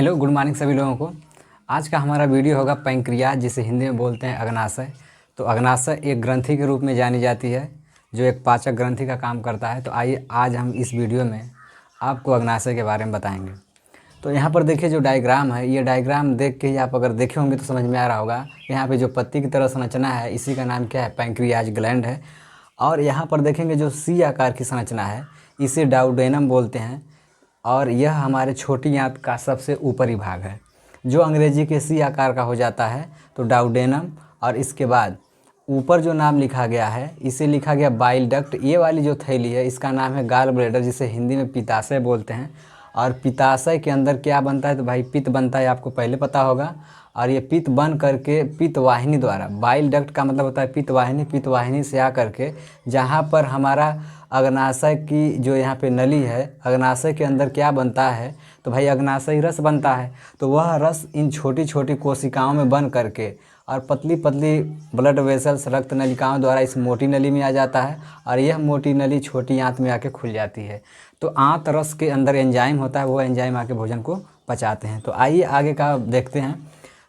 Hello good morning सभी लोगों को। आज का हमारा वीडियो होगा पैंक्रियाज, जिसे हिंदी में बोलते हैं अग्नाशय। तो अग्नाशय एक ग्रंथि के रूप में जानी जाती है जो एक पाचक ग्रंथि का काम करता है। तो आइए आज हम इस वीडियो में आपको अग्नाशय के बारे में बताएंगे। तो यहाँ पर देखिए जो डायग्राम है, ये डायग्राम देख के ही आप अगर देखे होंगे तो समझ में आ रहा होगा। यहाँ पे जो पत्ती की तरह संरचना है इसी का नाम क्या है, पैंक्रियाज ग्लैंड है। और यहाँ पर देखेंगे जो सी आकार की संरचना है इसे डाउडेनम बोलते हैं। और यह हमारे छोटी आंत का सबसे ऊपरी भाग है जो अंग्रेजी के सी आकार का हो जाता है, तो डाउडेनम। और इसके बाद ऊपर जो नाम लिखा गया है इसे लिखा गया बाइल डक्ट। ये वाली जो थैली है इसका नाम है गाल ब्लैडर, जिसे हिंदी में पित्ताशय बोलते हैं। और पित्ताशय के अंदर क्या बनता है, तो भाई पित्त बनता है, आपको पहले पता होगा। और ये पित्त बन करके पित्त वाहिनी द्वारा, बाइल डक्ट का मतलब होता है पित्त वाहिनी, पित्त वाहिनी से आ करके जहाँ पर हमारा अग्नाशय की जो यहाँ पे नली है, अग्नाशय के अंदर क्या बनता है, तो भाई अग्नाशयी रस बनता है। तो वह रस इन छोटी छोटी कोशिकाओं में बन करके और पतली पतली ब्लड वेसल्स, रक्त नलिकाओं द्वारा इस मोटी नली में आ जाता है। और यह मोटी नली छोटी आंत में आके खुल जाती है। तो आंत रस के अंदर एंजाइम होता है, वो एंजाइम आके भोजन को पचाते हैं। तो आइए आगे का देखते हैं।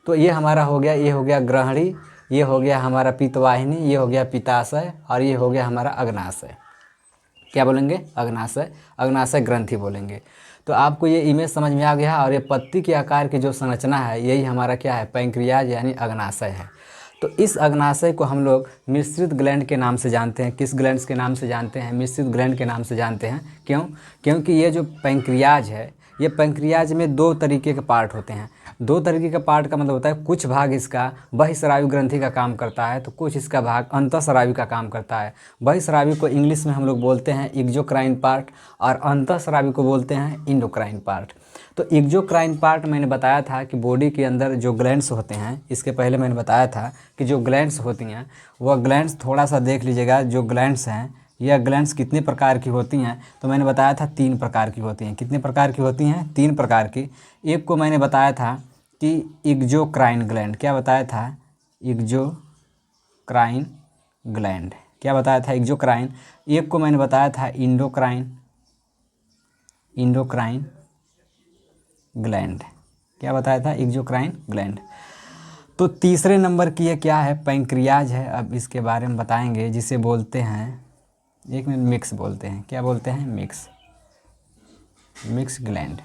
तो ये हमारा हो गया, ये हो गया ग्रहणी, ये हो गया हमारा पित्तवाहिनी, ये हो गया पित्ताशय, और ये हो गया हमारा अग्नाशय। क्या बोलेंगे, अग्नाशय, अग्नाशय ग्रंथि बोलेंगे। तो आपको ये इमेज समझ में आ गया। और ये पत्ती के आकार की जो संरचना है यही हमारा क्या है, पैंक्रियाज यानी अग्नाशय है। तो इस अग्नाशय को हम लोग मिश्रित ग्लैंड के नाम से जानते हैं। किस ग्लैंड्स के नाम से जानते हैं, मिश्रित ग्लैंड के नाम से जानते हैं। क्यों, क्योंकि ये जो पैंक्रियाज है, ये पैंक्रियाज में दो तरीके के पार्ट होते हैं। दो तरीके का पार्ट का मतलब होता है कुछ भाग इसका बहिस्रावी ग्रंथि का काम करता है, तो कुछ इसका भाग अंतःस्रावी का काम करता है। बहिस्रावी को इंग्लिश में हम लोग बोलते हैं एक्सोक्राइन पार्ट, और अंतःस्रावी को बोलते हैं इंडोक्राइन पार्ट। तो एक्सोक्राइन पार्ट मैंने बताया था कि बॉडी के अंदर जो ग्लैंड्स होते हैं, इसके पहले मैंने बताया था कि जो ग्लैंड्स होती हैं वह ग्लैंड्स थोड़ा सा देख लीजिएगा। जो ग्लैंड्स हैं, यह ग्लैंड्स कितने प्रकार की होती हैं, तो मैंने बताया था 3 प्रकार की होती हैं। कितने प्रकार की होती हैं, 3 प्रकार की। एक को मैंने बताया था कि एक्सोक्राइन ग्लैंड, क्या बताया था, एक्सोक्राइन ग्लैंड, क्या बताया था, एक्सोक्राइन। एक को मैंने बताया था इंडोक्राइन, इंडोक्राइन ग्लैंड, क्या बताया था, एक्सोक्राइन ग्लैंड। तो तीसरे नंबर की ये क्या है, पैंक्रियाज है। अब इसके बारे में बताएंगे, जिसे बोलते हैं, एक मिनट, मिक्स बोलते हैं। क्या बोलते हैं, मिक्स, मिक्स ग्लैंड।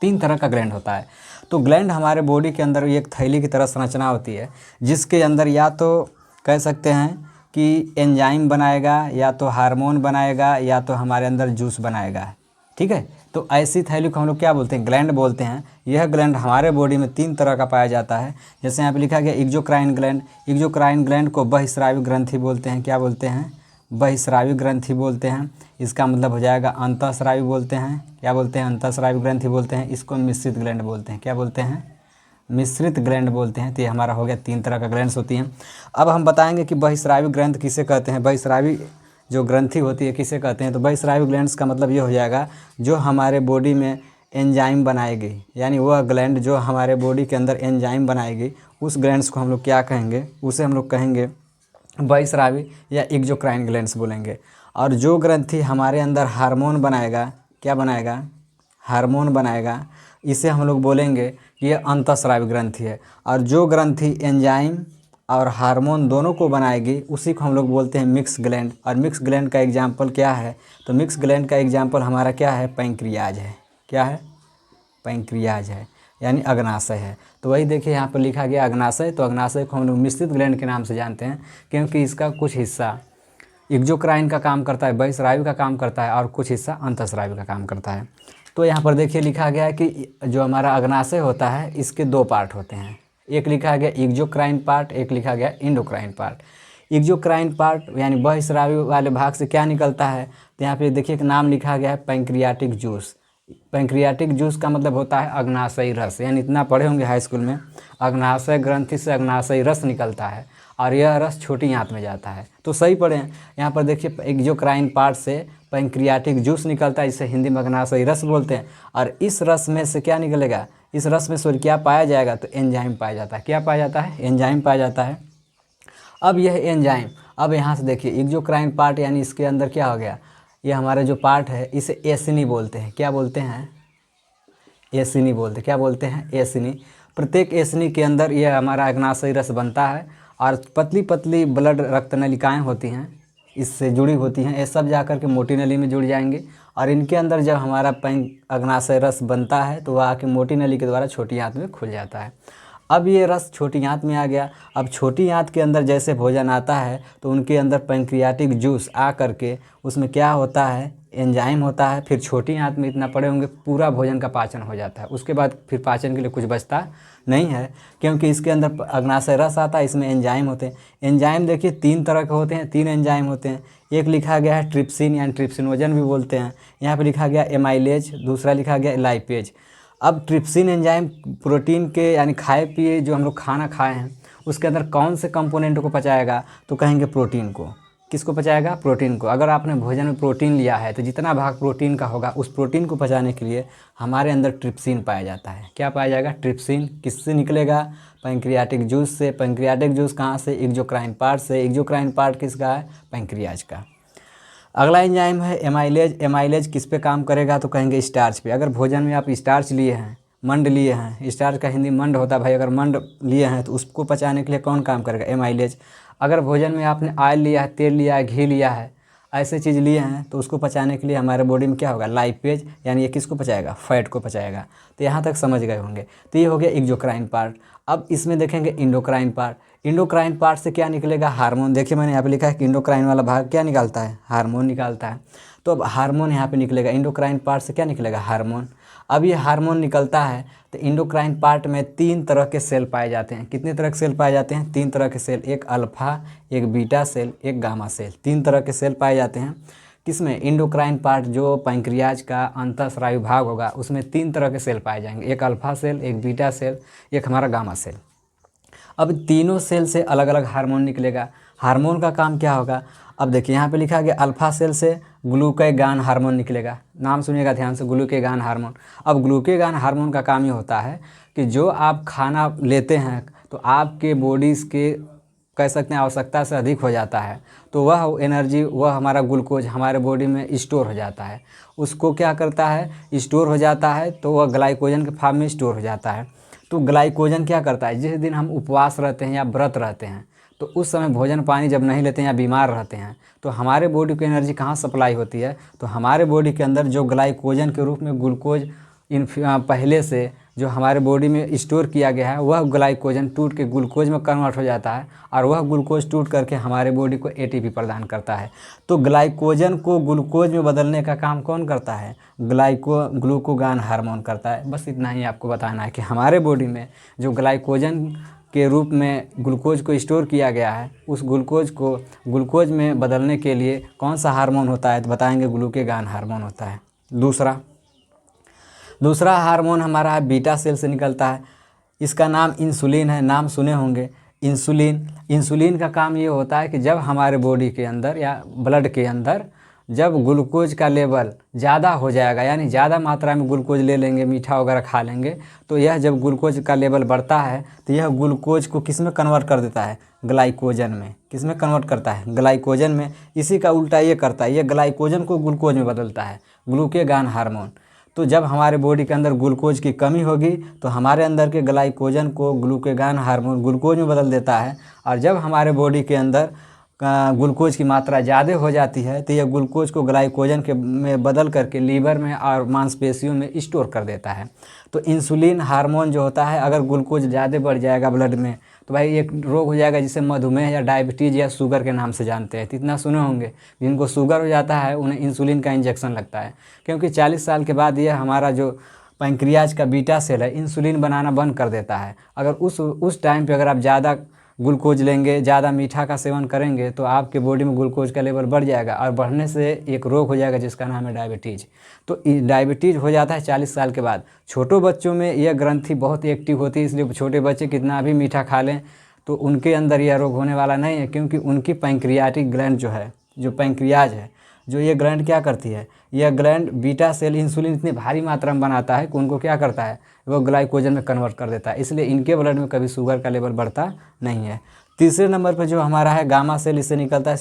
3 तरह का ग्लैंड होता है। तो ग्लैंड हमारे बॉडी के अंदर एक थैली की तरह संरचना होती है, जिसके अंदर या तो कह सकते हैं कि एंजाइम बनाएगा, या तो हार्मोन बनाएगा, या तो हमारे अंदर जूस बनाएगा। ठीक है, तो ऐसी थैली को हम लोग क्या बोलते हैं, ग्लैंड बोलते हैं। यह ग्लैंड हमारे बॉडी में 3 तरह का पाया जाता है। जैसे यहाँ पे लिखा गया एक्सोक्राइन ग्लैंड। एक्सोक्राइन ग्लैंड को बहिस्रावी ग्रंथि बोलते हैं। क्या बोलते हैं, बहिस्रावी ग्रंथि बोलते हैं। इसका मतलब हो जाएगा अंतःस्रावी बोलते हैं। क्या बोलते हैं, अंतःस्रावी ग्रंथि बोलते हैं। इसको मिश्रित ग्लैंड बोलते हैं। क्या बोलते हैं, मिश्रित ग्लैंड बोलते हैं। तो ये हमारा हो गया 3 तरह का ग्लैंड्स होती हैं। अब हम बताएंगे कि बहिस्रावी ग्रंथ किसे कहते हैं, बहिस्रावी जो ग्रंथि होती है किसे कहते हैं। तो बहिस्रावी ग्लैंड्स का मतलब ये हो जाएगा जो हमारे बॉडी में एंजाइम बनाएगी, यानी वह ग्लैंड जो हमारे बॉडी के अंदर एंजाइम बनाएगी, उस ग्लैंड्स को हम लोग क्या कहेंगे, उसे हम लोग कहेंगे बहिस्रावी या एक्सोक्राइन ग्लैंड्स बोलेंगे। और जो ग्रंथि हमारे अंदर हार्मोन बनाएगा, क्या बनाएगा, हार्मोन बनाएगा, इसे हम लोग बोलेंगे कि ये अंतःस्रावी ग्रंथि है। और जो ग्रंथि एंजाइम और हार्मोन दोनों को बनाएगी उसी को हम लोग बोलते हैं मिक्स ग्लैंड। और मिक्स ग्लैंड का एग्जाम्पल क्या है, तो मिक्स ग्लैंड का एग्जाम्पल हमारा क्या है, पैंक्रियाज है। क्या है, पैंक्रियाज है, यानी अग्नाशय है। तो वही देखिए यहाँ पर लिखा गया अग्नाशय। तो अग्नाशय को हम लोग मिश्रित ग्लैंड के नाम से जानते हैं, क्योंकि इसका कुछ हिस्सा एक्सोक्राइन का काम करता है, बहिस्रावी का काम करता है, और कुछ हिस्सा अंतःस्रावी का काम करता है। तो यहाँ पर देखिए लिखा गया है कि जो हमारा अग्नाशय होता है इसके 2 पार्ट होते हैं। एक लिखा गया एक्सोक्राइन पार्ट, एक लिखा गया इंडोक्राइन पार्ट। एक्सोक्राइन पार्ट यानी बहिस्रावी वाले भाग से क्या निकलता है, तो यहाँ पे देखिए एक नाम लिखा गया है पैंक्रियाटिक जूस। पैंक्रियाटिक जूस का मतलब होता है अग्नाशयी रस, यानी इतना पढ़े होंगे हाई स्कूल में, अग्नाशय ग्रंथि से अग्नाशयी रस निकलता है और यह रस छोटी आंत में जाता है। तो सही पढ़े हैं। यहाँ पर देखिए एक्सोक्राइन पार्ट से पैंक्रियाटिक जूस निकलता है, इसे हिंदी में अग्नाशयी रस बोलते हैं। और इस रस में से क्या निकलेगा, इस रस में सॉरी क्या पाया जाएगा, तो एंजाइम पाया जाता है। क्या पाया जाता है, एंजाइम पाया जाता है। अब यह एंजाइम, अब यहाँ से देखिए एक्सोक्राइन पार्ट यानी इसके अंदर क्या हो गया, ये हमारा जो पार्ट है इसे एसिनी बोलते हैं। क्या बोलते हैं, एसिनी बोलते, क्या बोलते हैं, एसिनी। प्रत्येक एसिनी के अंदर यह हमारा अग्नाशयी रस बनता है और पतली पतली ब्लड रक्त नलिकाएँ होती हैं, इससे जुड़ी होती हैं। ये सब जाकर के मोटी नली में जुड़ जाएंगे और इनके अंदर जब हमारा अग्नाशय रस बनता है तो वह आके मोटी नली के द्वारा छोटी आंत में खुल जाता है। अब ये रस छोटी आंत में आ गया। अब छोटी आंत के अंदर जैसे भोजन आता है तो उनके अंदर पैंक्रियाटिक जूस आ करके उसमें क्या होता है, एंजाइम होता है। फिर छोटी आंत में इतना पड़े होंगे पूरा भोजन का पाचन हो जाता है। उसके बाद फिर पाचन के लिए कुछ बचता नहीं है, क्योंकि इसके अंदर अग्नाशय रस आता है, इसमें एंजाइम होते हैं। एंजाइम देखिए 3 तरह के होते हैं, 3 एंजाइम होते हैं। एक लिखा गया है ट्रिप्सिन यानी ट्रिप्सिनोजन भी बोलते हैं, यहाँ पे लिखा गया एमाइलेज, दूसरा लिखा गया लाइपेज। अब ट्रिप्सिन एंजाइम प्रोटीन के यानी खाए पिए जो हम लोग खाना खाए हैं उसके अंदर कौन से कंपोनेंट को पचाएगा, तो कहेंगे प्रोटीन को। किसको पचाएगा, प्रोटीन को। अगर आपने भोजन में प्रोटीन लिया है तो जितना भाग प्रोटीन का होगा उस प्रोटीन को पचाने के लिए हमारे अंदर ट्रिप्सिन पाया जाता है। क्या पाया जाएगा, ट्रिप्सिन। किससे निकलेगा, पैंक्रियाटिक जूस से। पैंक्रियाटिक जूस कहाँ से, एक्सोक्राइन पार्ट से। एक्सोक्राइन पार्ट किसका है, पैंक्रियाज का। अगला एंजाइम है एमाइलेज। एमाइलेज किस पे काम करेगा, तो कहेंगे स्टार्च पे। अगर भोजन में आप स्टार्च लिए हैं, मंड लिए हैं, स्टार्च का हिंदी मंड होता है भाई, अगर मंड लिए हैं तो उसको पचाने के लिए कौन काम करेगा, एमाइलेज। अगर भोजन में आपने ऑयल लिया है, तेल लिया है, घी लिया है, ऐसे चीज़ लिए हैं तो उसको पचाने के लिए हमारे बॉडी में क्या होगा, लाइपेज, यानी ये किसको पचाएगा, फैट को पचाएगा। तो यहाँ तक समझ गए होंगे। तो ये हो गया एक्सोक्राइन पार्ट। अब इसमें देखेंगे इंडोक्राइन पार्ट। इंडोक्राइन पार्ट से क्या निकलेगा, हार्मोन। देखिए मैंने यहाँ पे लिखा है कि इंडोक्राइन वाला भाग क्या निकालता है, हार्मोन निकालता है। तो अब हार्मोन यहाँ पे निकलेगा, इंडोक्राइन पार्ट से क्या निकलेगा, हार्मोन। अब ये हार्मोन निकलता है तो इंडोक्राइन पार्ट में 3 तरह के सेल पाए जाते हैं। कितने तरह के सेल पाए जाते हैं, 3 तरह के सेल। एक अल्फा, एक बीटा सेल, एक गामा सेल। 3 तरह के सेल पाए जाते हैं। किसमें, इंडोक्राइन पार्ट जो पैंक्रियाज का अंतःस्रावी भाग होगा उसमें 3 तरह के सेल पाए जाएंगे। एक अल्फा सेल, एक बीटा सेल, एक हमारा गामा सेल। अब तीनों सेल से अलग अलग हार्मोन निकलेगा। हार्मोन का काम क्या होगा, अब देखिए यहाँ पे लिखा गया अल्फा सेल से ग्लूकेगान हार्मोन निकलेगा। नाम सुनिएगा ध्यान से, ग्लूकेगान हार्मोन। अब ग्लूकेगान हार्मोन का काम ये होता है कि जो आप खाना लेते हैं तो आपके बॉडीज़ के कह सकते हैं आवश्यकता से अधिक हो जाता है, तो वह एनर्जी, वह हमारा ग्लूकोज हमारे बॉडी में स्टोर हो जाता है। उसको क्या करता है, स्टोर हो जाता है तो वह ग्लाइकोजन के फॉर्म में स्टोर हो जाता है। तो ग्लाइकोजन क्या करता है, जिस दिन हम उपवास रहते हैं या व्रत रहते हैं तो उस समय भोजन पानी जब नहीं लेते हैं या बीमार रहते हैं तो हमारे बॉडी को एनर्जी कहाँ सप्लाई होती है, तो हमारे बॉडी के अंदर जो ग्लाइकोजन के रूप में ग्लूकोज पहले से जो हमारे बॉडी में स्टोर किया गया है वह ग्लाइकोजन टूट के ग्लूकोज में कन्वर्ट हो जाता है और वह ग्लूकोज टूट करके हमारे बॉडी को एटीपी प्रदान करता है। तो ग्लाइकोजन को ग्लूकोज में बदलने का काम कौन करता है, ग्लूकोगान हार्मोन करता है। बस इतना ही आपको बताना है कि हमारे बॉडी में जो ग्लाइकोजन के रूप में ग्लूकोज को स्टोर किया गया है उस ग्लूकोज को ग्लूकोज में बदलने के लिए कौन सा हार्मोन होता है, तो बताएंगे ग्लूकेगान हार्मोन होता है। दूसरा हार्मोन हमारा है बीटा सेल से निकलता है। इसका नाम इंसुलिन है, नाम सुने होंगे इंसुलिन का काम ये होता है कि जब हमारे बॉडी के अंदर या ब्लड के अंदर जब ग्लूकोज का लेवल ज़्यादा हो जाएगा, यानी ज़्यादा मात्रा में ग्लूकोज ले लेंगे, मीठा वगैरह खा लेंगे, तो यह जब ग्लूकोज का लेवल बढ़ता है तो यह ग्लूकोज को किस में कन्वर्ट कर देता है, ग्लाइकोजन में। किस में कन्वर्ट करता है, ग्लाइकोजन में। इसी का उल्टा ये करता है, ये ग्लाइकोजन को ग्लूकोज में बदलता है, ग्लूकेगान हार्मोन। तो जब हमारे बॉडी के अंदर ग्लूकोज की कमी होगी तो हमारे अंदर के ग्लाइकोजन को ग्लूकेगान हार्मोन ग्लूकोज में बदल देता है, और जब हमारे बॉडी के अंदर ग्लूकोज की मात्रा ज़्यादा हो जाती है तो यह ग्लूकोज को ग्लाइकोजन के में बदल करके लीवर में और मांसपेशियों में स्टोर कर देता है। तो इंसुलिन हार्मोन जो होता है, अगर ग्लूकोज ज़्यादा बढ़ जाएगा ब्लड में तो भाई एक रोग हो जाएगा जिसे मधुमेह या डायबिटीज़ या शुगर के नाम से जानते हैं। तो इतना सुने होंगे, जिनको शुगर हो जाता है उन्हें इंसुलिन का इंजेक्शन लगता है, क्योंकि 40 साल के बाद यह हमारा जो पैंक्रियाज का बीटा सेल है इंसुलिन बनाना बंद कर देता है। अगर उस टाइम पे अगर आप ज़्यादा ग्लूकोज लेंगे, ज़्यादा मीठा का सेवन करेंगे तो आपके बॉडी में ग्लूकोज का लेवल बढ़ जाएगा, और बढ़ने से एक रोग हो जाएगा जिसका नाम है डायबिटीज़। तो डायबिटीज़ हो जाता है 40 साल के बाद। छोटों बच्चों में यह ग्रंथि बहुत एक्टिव होती है, इसलिए छोटे बच्चे कितना भी मीठा खा लें तो उनके अंदर यह रोग होने वाला नहीं है, क्योंकि उनकी पैंक्रियाटिक ग्लैंड जो है, जो पैंक्रियाज है, जो ये ग्लैंड क्या करती है, यह ग्लैंड बीटा सेल इंसुलिन इतनी भारी मात्रा में बनाता है कि उनको क्या करता है, वो ग्लाइकोजन में कन्वर्ट कर देता है। इसलिए इनके ब्लड में कभी शुगर का लेवल बढ़ता नहीं है। तीसरे नंबर पर जो हमारा है गामा सेल, इससे निकलता है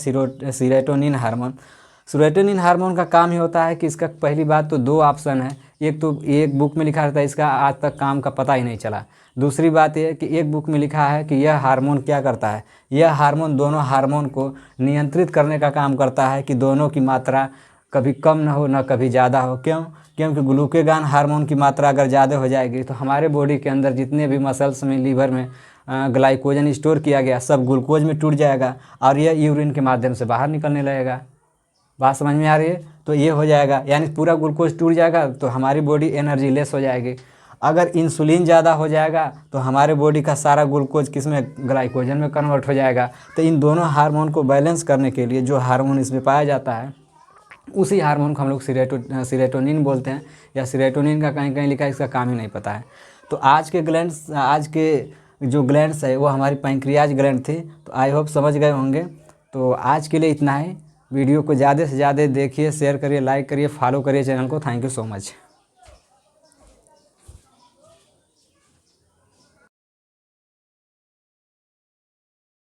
सीरोटोनिन हार्मोन। सेरोटोनिन हार्मोन का काम ही होता है कि इसका पहली बात तो दो ऑप्शन है, एक तो एक बुक में लिखा रहता है, इसका आज तक काम का पता ही नहीं चला। दूसरी बात यह है कि एक बुक में लिखा है कि यह हार्मोन क्या करता है, यह हार्मोन दोनों हार्मोन को नियंत्रित करने का काम करता है कि दोनों की मात्रा कभी कम ना हो ना कभी ज़्यादा हो। क्यों? क्योंकि ग्लूकेगान हार्मोन की मात्रा अगर ज़्यादा हो जाएगी तो हमारे बॉडी के अंदर जितने भी मसल्स में, लीवर में ग्लाइकोजन स्टोर किया गया सब ग्लूकोज में टूट जाएगा और यह यूरिन के माध्यम से बाहर निकलने लगेगा। बात समझ में आ रही है? तो ये हो जाएगा, यानी पूरा ग्लूकोज टूट जाएगा तो हमारी बॉडी एनर्जी लेस हो जाएगी। अगर इंसुलिन ज़्यादा हो जाएगा तो हमारे बॉडी का सारा ग्लूकोज किस में, ग्लाइकोजन में कन्वर्ट हो जाएगा। तो इन दोनों हार्मोन को बैलेंस करने के लिए जो हार्मोन इसमें पाया जाता है उसी हार्मोन को हम लोग सीरोटोनिन बोलते हैं, या सीरोटोनिन का कहीं कहीं लिखा है, इसका काम ही नहीं पता है। तो आज के जो ग्लैंड्स है वो हमारी पैंक्रियाज ग्लैंड थी। तो आई होप समझ गए होंगे। तो आज के लिए इतना ही। वीडियो को ज़्यादा से ज़्यादा देखिए, शेयर करिए, लाइक करिए, फॉलो करिए चैनल को। Thank you so much.